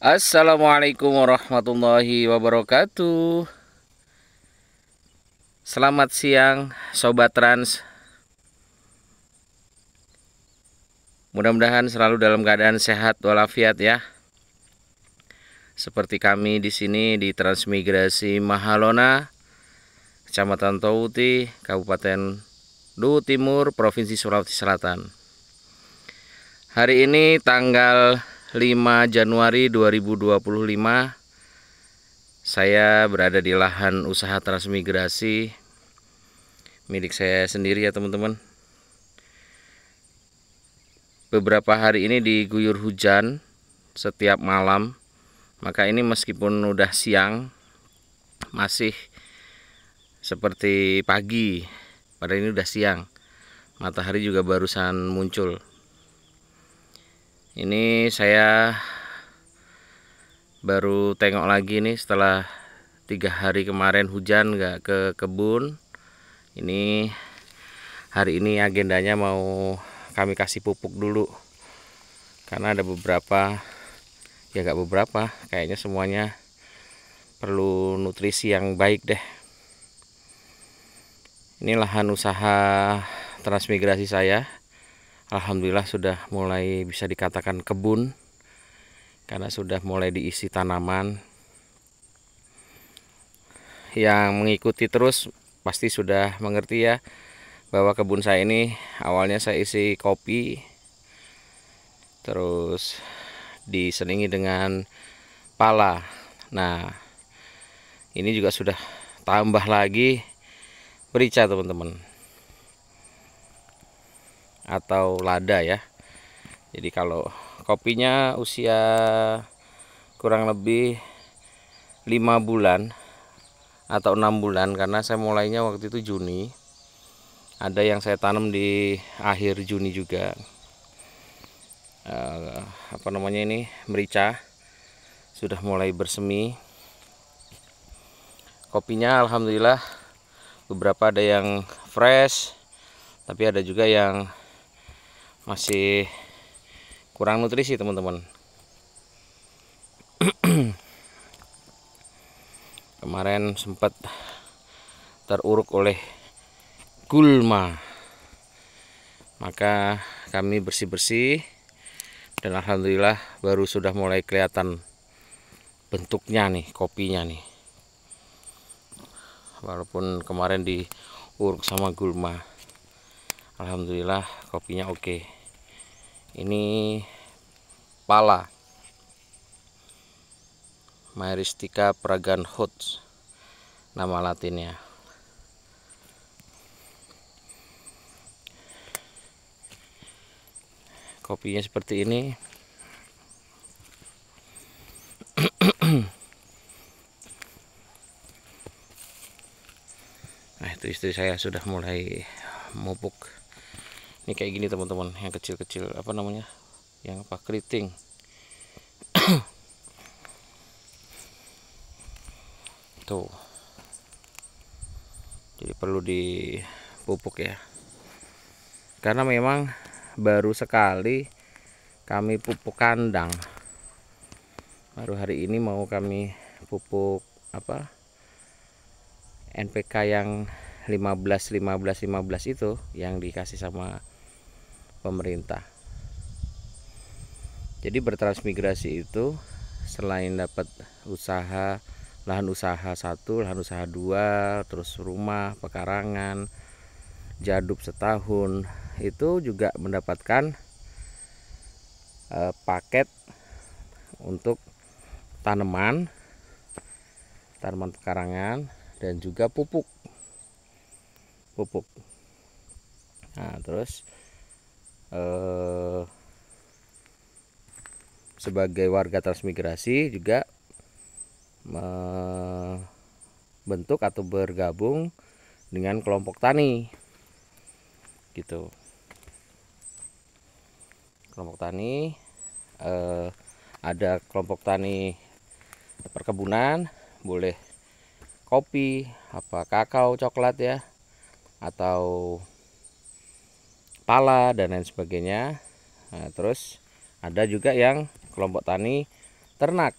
Assalamualaikum warahmatullahi wabarakatuh. Selamat siang Sobat Trans. Mudah-mudahan selalu dalam keadaan sehat walafiat ya. Seperti kami di sini di Transmigrasi Mahalona, Kecamatan Touti, Kabupaten Luwu Timur, Provinsi Sulawesi Selatan. Hari ini tanggal 5 Januari 2025, saya berada di lahan usaha transmigrasi milik saya sendiri ya teman-teman. Beberapa hari ini diguyur hujan setiap malam, maka ini meskipun udah siang masih seperti pagi, padahal ini udah siang. Matahari juga barusan muncul. Ini saya baru tengok lagi nih setelah 3 hari kemarin hujan nggak ke kebun. Ini hari ini agendanya mau kami kasih pupuk dulu, karena ada beberapa, ya nggak beberapa, kayaknya semuanya perlu nutrisi yang baik deh. Ini lahan usaha transmigrasi saya. Alhamdulillah sudah mulai bisa dikatakan kebun, karena sudah mulai diisi tanaman. Yang mengikuti terus pasti sudah mengerti ya, bahwa kebun saya ini awalnya saya isi kopi, terus diselingi dengan pala. Nah, ini juga sudah tambah lagi merica teman-teman, atau lada ya. Jadi kalau kopinya usia kurang lebih 5 bulan atau 6 bulan, karena saya mulainya waktu itu Juni. Ada yang saya tanam di akhir Juni juga. Ini merica sudah mulai bersemi. Kopinya alhamdulillah beberapa ada yang fresh, tapi ada juga yang masih kurang nutrisi teman-teman. Kemarin sempat teruruk oleh gulma, maka kami bersih-bersih dan alhamdulillah baru sudah mulai kelihatan bentuknya nih, kopinya nih. Walaupun kemarin diuruk sama gulma, alhamdulillah kopinya oke. Ini pala Myristica Fraganhots nama latinnya. Kopinya seperti ini. Nah, itu istri saya sudah mulai mupuk. Ini kayak gini teman-teman, yang kecil-kecil, apa namanya, yang apa, keriting. Tuh, jadi perlu dipupuk ya, karena memang baru sekali kami pupuk kandang. Baru hari ini mau kami pupuk apa, NPK yang 15 itu yang dikasih sama pemerintah. Jadi bertransmigrasi itu selain dapat usaha, lahan usaha 1, lahan usaha 2, terus rumah, pekarangan, jadub setahun, itu juga mendapatkan paket untuk tanaman pekarangan dan juga pupuk. Nah, terus sebagai warga transmigrasi juga membentuk atau bergabung dengan kelompok tani gitu. Kelompok tani, ada kelompok tani perkebunan, boleh kopi, apa kakao, coklat ya, atau pala dan lain sebagainya. Nah, terus ada juga yang kelompok tani ternak,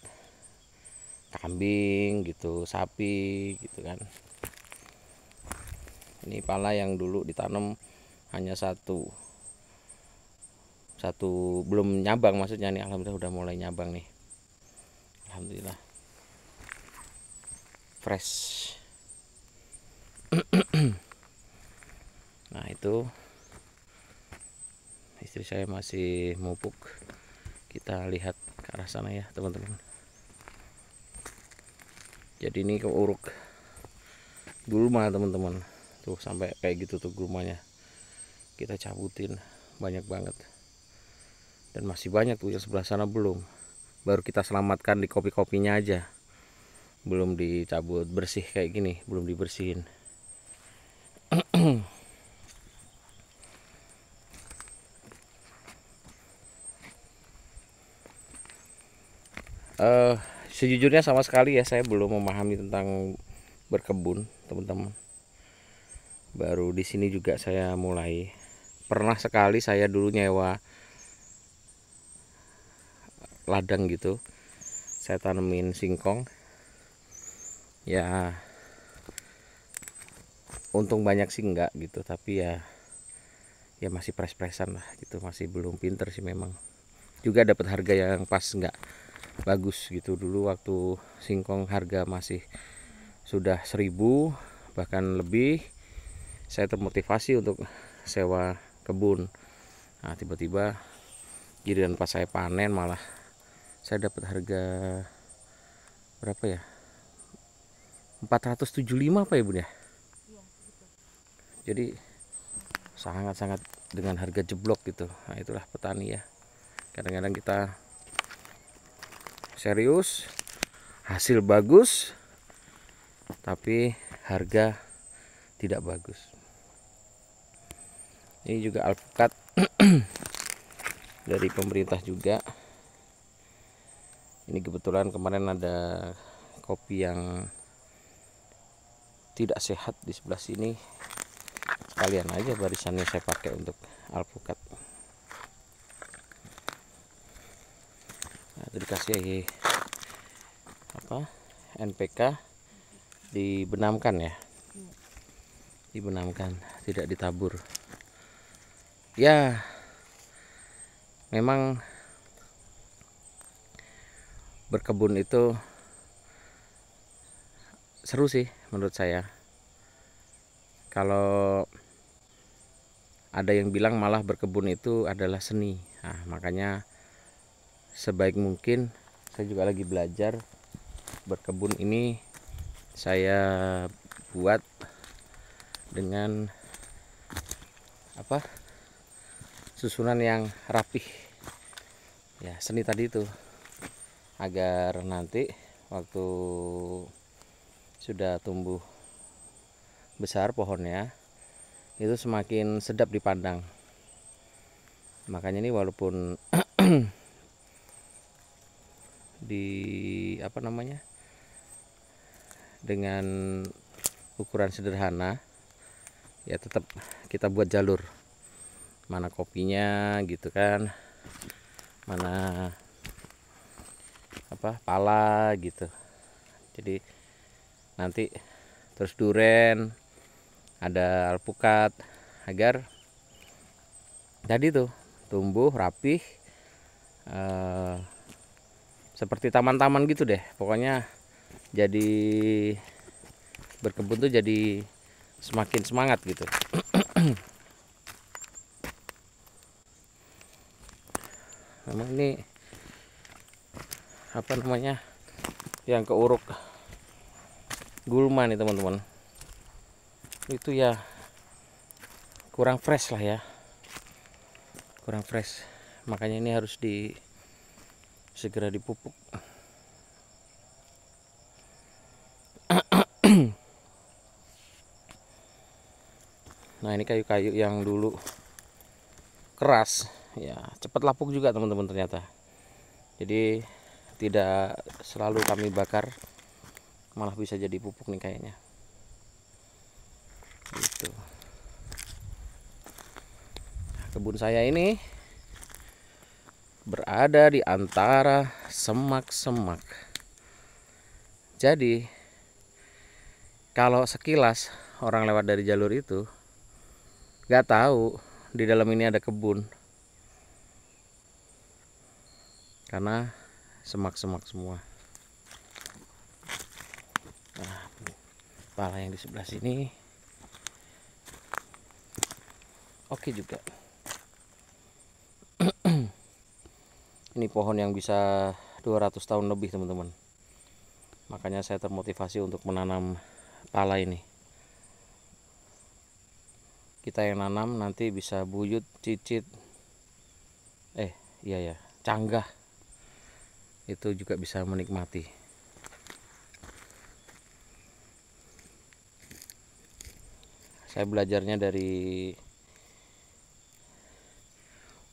kambing gitu, sapi gitu kan. Ini pala yang dulu ditanam hanya satu belum nyabang, maksudnya nih alhamdulillah udah mulai nyabang nih, alhamdulillah fresh. Nah itu istri saya masih mupuk, kita lihat ke arah sana ya teman-teman. Jadi ini keuruk gulma teman-teman, tuh sampai kayak gitu tuh gulmanya, kita cabutin banyak banget. Dan masih banyak tuh yang sebelah sana belum, baru kita selamatkan di kopi-kopinya aja, belum dicabut bersih kayak gini, belum dibersihin. Sejujurnya sama sekali ya saya belum memahami tentang berkebun teman-teman. Baru di sini juga saya mulai. Pernah sekali saya dulu nyewa ladang gitu, saya tanemin singkong ya, untung banyak sih enggak gitu, tapi ya masih pres-presan lah gitu, masih belum pinter sih memang. Juga dapat harga yang pas, enggak bagus gitu. Dulu waktu singkong harga masih sudah 1000 bahkan lebih, saya termotivasi untuk sewa kebun. Nah tiba-tiba giliran pas saya panen malah saya dapat harga berapa ya, 475 apa ya bun ya. Jadi sangat-sangat dengan harga jeblok gitu. Nah itulah petani ya, kadang-kadang kita serius, hasil bagus, tapi harga tidak bagus. Ini juga alpukat dari pemerintah juga. Ini kebetulan kemarin ada kopi yang tidak sehat di sebelah sini, sekalian aja barisannya saya pakai untuk alpukat. Nah, itu dikasih apa, NPK, dibenamkan ya, dibenamkan, tidak ditabur. Ya memang berkebun itu seru sih menurut saya. Kalau ada yang bilang malah berkebun itu adalah seni. Nah, makanya sebaik mungkin saya juga lagi belajar berkebun ini, saya buat dengan apa, susunan yang rapih ya, seni tadi itu, agar nanti waktu sudah tumbuh besar pohonnya itu semakin sedap dipandang. Makanya ini walaupun di apa namanya, dengan ukuran sederhana ya, tetap kita buat jalur, mana kopinya gitu kan, mana apa pala gitu. Jadi nanti terus duren, ada alpukat, agar tadi tuh tumbuh rapih, seperti taman-taman gitu deh pokoknya. Jadi berkebun tuh jadi semakin semangat gitu. Memang ini apa namanya, yang keuruk gulma nih teman-teman, itu ya kurang fresh lah ya, kurang fresh. Makanya ini harus segera dipupuk. Nah ini kayu-kayu yang dulu keras ya, cepat lapuk juga teman-teman ternyata. Jadi tidak selalu kami bakar, malah bisa jadi pupuk nih kayaknya gitu. Nah, kebun saya ini, berada di antara semak-semak. Jadi kalau sekilas orang lewat dari jalur itu nggak tahu di dalam ini ada kebun, karena semak-semak semua. Nah, pala yang di sebelah sini oke juga. Ini pohon yang bisa 200 tahun lebih, teman-teman. Makanya saya termotivasi untuk menanam pala ini. Kita yang nanam nanti bisa buyut, cicit, iya ya, canggah. Itu juga bisa menikmati. Saya belajarnya dari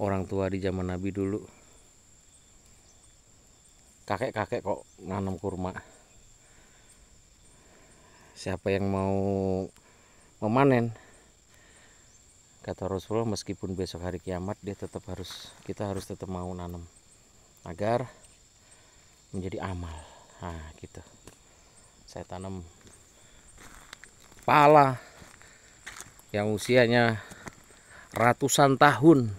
orang tua di zaman Nabi dulu. Kakek-kakek kok nanam kurma. Siapa yang mau memanen, kata Rasulullah, meskipun besok hari kiamat kita harus tetap mau nanam agar menjadi amal. Nah gitu. Saya tanam pala yang usianya ratusan tahun.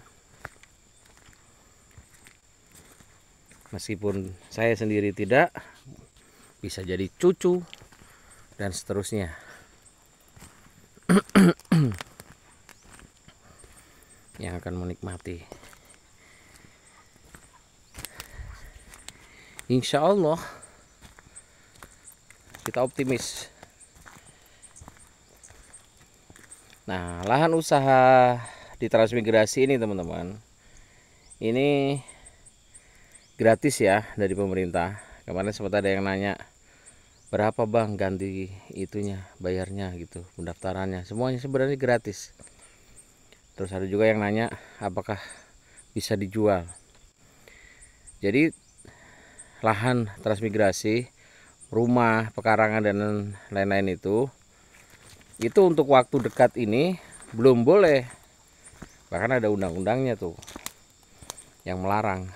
Meskipun saya sendiri tidak, bisa jadi cucu dan seterusnya. Yang akan menikmati. Insya Allah kita optimis. Nah, lahan usaha di transmigrasi ini, teman-teman, ini gratis ya dari pemerintah. Kemarin sempat ada yang nanya, berapa bang ganti itunya, bayarnya gitu, pendaftarannya. Semuanya sebenarnya gratis. Terus ada juga yang nanya apakah bisa dijual. Jadi lahan transmigrasi, rumah, pekarangan dan lain-lain itu untuk waktu dekat ini belum boleh. Bahkan ada undang-undangnya tuh yang melarang.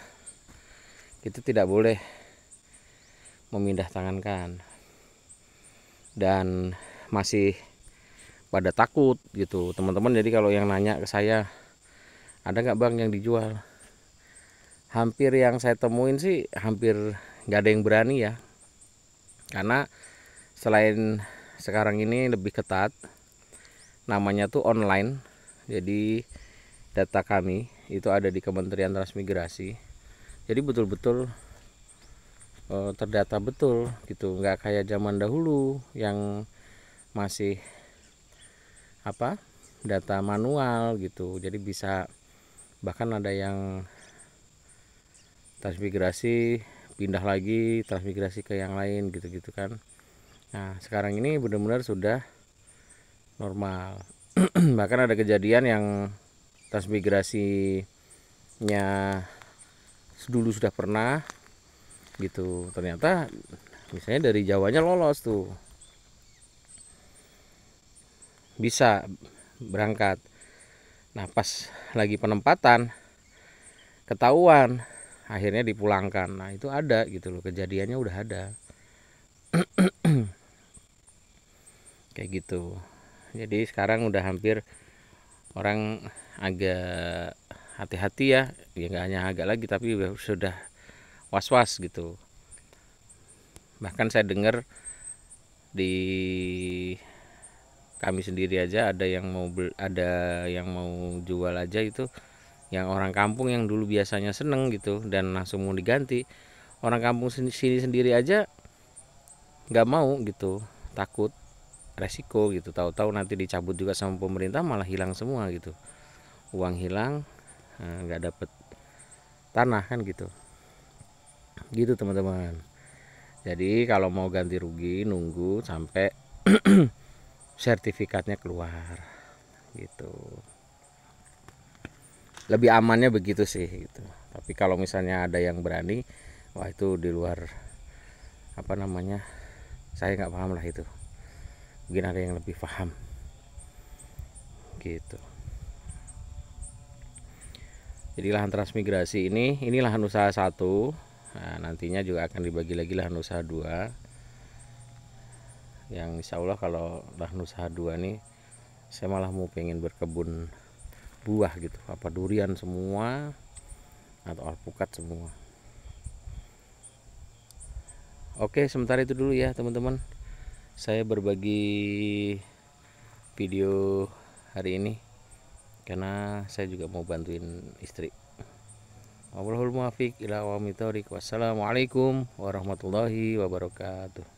Itu tidak boleh memindah tangankan. Dan masih pada takut gitu teman-teman. Jadi kalau yang nanya ke saya, ada nggak bang yang dijual, hampir yang saya temuin sih hampir nggak ada yang berani ya, karena selain sekarang ini lebih ketat, namanya tuh online. Jadi data kami itu ada di Kementerian Transmigrasi, jadi betul-betul terdata betul gitu, nggak kayak zaman dahulu yang masih data manual gitu. Jadi bisa, bahkan ada yang transmigrasi pindah lagi, transmigrasi ke yang lain gitu-gitu kan. Nah sekarang ini benar-benar sudah normal. Bahkan ada kejadian yang transmigrasinya dulu sudah pernah gitu, ternyata misalnya dari Jawanya lolos tuh, bisa berangkat. Nah pas lagi penempatan ketahuan, akhirnya dipulangkan. Nah itu ada gitu loh, kejadiannya udah ada. Kayak gitu. Jadi sekarang udah hampir orang agak hati-hati ya, nggak hanya agak lagi tapi sudah was-was gitu. Bahkan saya dengar di kami sendiri aja ada yang mau jual aja itu, yang orang kampung yang dulu biasanya seneng gitu dan langsung mau diganti. Orang kampung sini sendiri aja nggak mau gitu, takut resiko gitu, tahu-tahu nanti dicabut juga sama pemerintah, malah hilang semua gitu, uang hilang, nggak dapet tanah kan gitu teman-teman. Jadi kalau mau ganti rugi nunggu sampai sertifikatnya keluar gitu, lebih amannya begitu sih gitu. Tapi kalau misalnya ada yang berani, wah itu di luar saya nggak paham lah itu, mungkin ada yang lebih paham gitu. Jadi lahan transmigrasi ini lahan usaha 1. Nah, nantinya juga akan dibagi lagi lahan usaha 2. Yang insya Allah kalau lahan usaha 2 nih, saya malah mau pengen berkebun buah gitu, apa durian semua atau alpukat semua. Oke, sementara itu dulu ya teman-teman, saya berbagi video hari ini karena saya juga mau bantuin istri. Wallahul muwaffiq ila aqwamit thoriq. Wassalamualaikum warahmatullahi wabarakatuh.